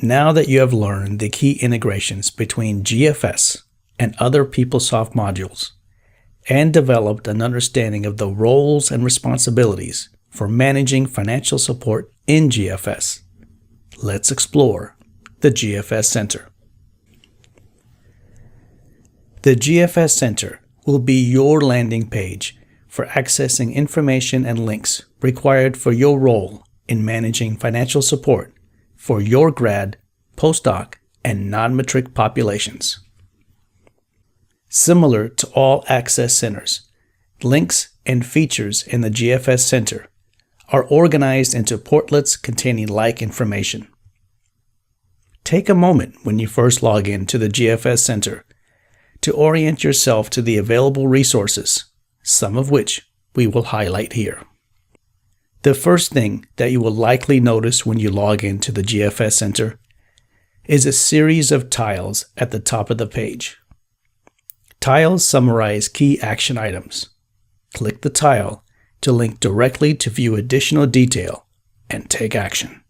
Now that you have learned the key integrations between GFS and other PeopleSoft modules, and developed an understanding of the roles and responsibilities for managing financial support in GFS, let's explore the GFS Center. The GFS Center will be your landing page for accessing information and links required for your role in managing financial support for your grad, postdoc, and non-matric populations. Similar to all access centers, links and features in the GFS Center are organized into portlets containing like information. Take a moment when you first log in to the GFS Center to orient yourself to the available resources, some of which we will highlight here. The first thing that you will likely notice when you log into the GFS Center is a series of tiles at the top of the page. Tiles summarize key action items. Click the tile to link directly to view additional detail and take action.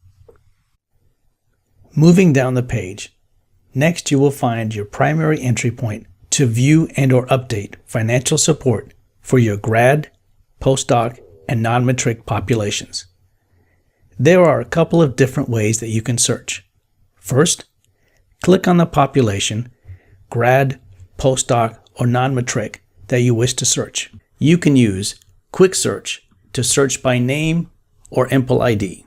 Moving down the page, next you will find your primary entry point to view and/or update financial support for your grad, postdoc, and non-matric populations. There are a couple of different ways that you can search. First, click on the population, grad, postdoc, or non-matric that you wish to search. You can use Quick Search to search by name or EMPL ID,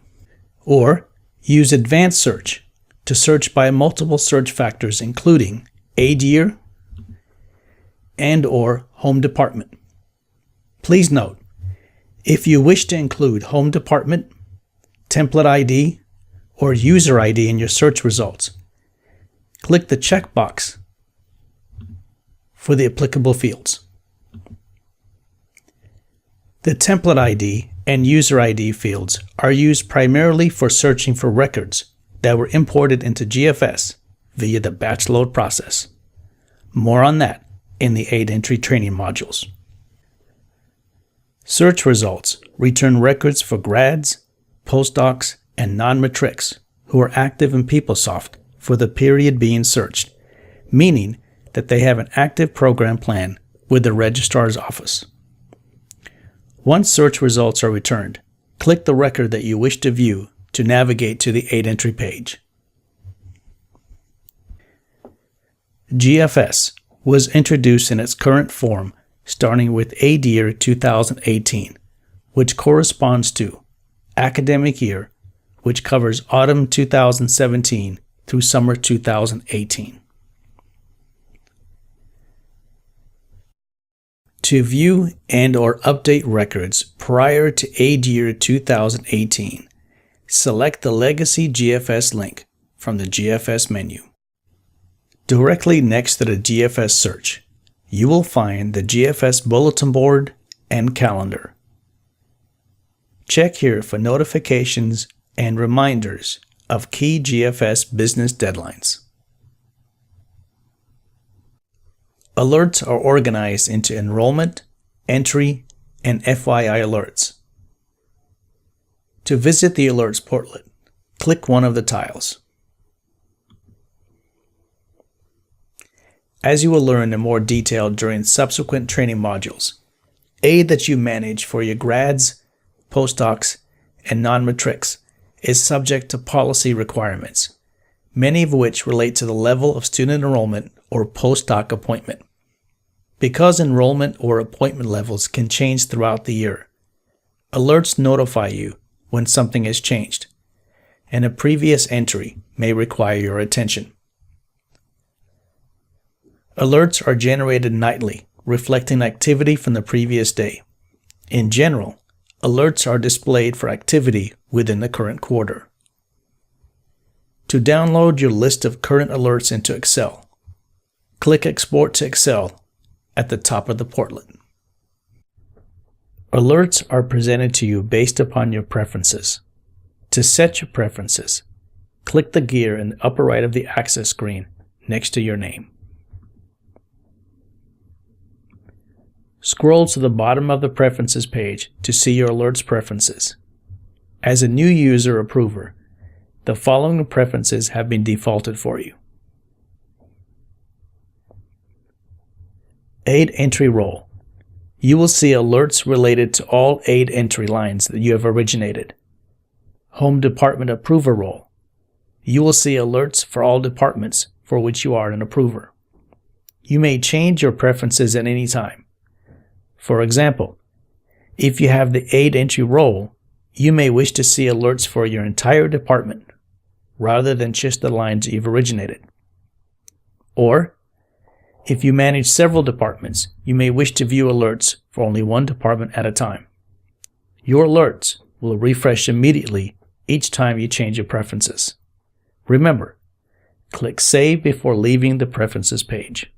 or use Advanced Search to search by multiple search factors including aid year and/or home department. Please note, if you wish to include home department, template ID, or user ID in your search results, click the checkbox for the applicable fields. The template ID and user ID fields are used primarily for searching for records that were imported into GFS via the batch load process. More on that in the 8-entry training modules. Search results return records for grads, postdocs, and non-matrics who are active in PeopleSoft for the period being searched, meaning that they have an active program plan with the registrar's office. Once search results are returned, click the record that you wish to view to navigate to the 8-entry page. GFS was introduced in its current form starting with aid year 2018, which corresponds to academic year, which covers autumn 2017 through summer 2018. To view and/or update records prior to aid year 2018, select the Legacy GFS link from the GFS menu. Directly next to the GFS search, you will find the GFS Bulletin Board and Calendar. Check here for notifications and reminders of key GFS business deadlines. Alerts are organized into enrollment, entry, and FYI alerts. To visit the alerts portlet, click one of the tiles. As you will learn in more detail during subsequent training modules, aid that you manage for your grads, postdocs, and non-matrics is subject to policy requirements, many of which relate to the level of student enrollment or postdoc appointment. Because enrollment or appointment levels can change throughout the year, alerts notify you when something has changed, and a previous entry may require your attention. Alerts are generated nightly, reflecting activity from the previous day. In general, alerts are displayed for activity within the current quarter. To download your list of current alerts into Excel, click Export to Excel at the top of the portlet. Alerts are presented to you based upon your preferences. To set your preferences, click the gear in the upper right of the access screen next to your name. Scroll to the bottom of the Preferences page to see your alerts preferences. As a new user approver, the following preferences have been defaulted for you. Aid entry role. You will see alerts related to all aid entry lines that you have originated. Home Department Approver role. You will see alerts for all departments for which you are an approver. You may change your preferences at any time. For example, if you have the aid entry role, you may wish to see alerts for your entire department rather than just the lines you've originated. Or, if you manage several departments, you may wish to view alerts for only one department at a time. Your alerts will refresh immediately each time you change your preferences. Remember, click Save before leaving the Preferences page.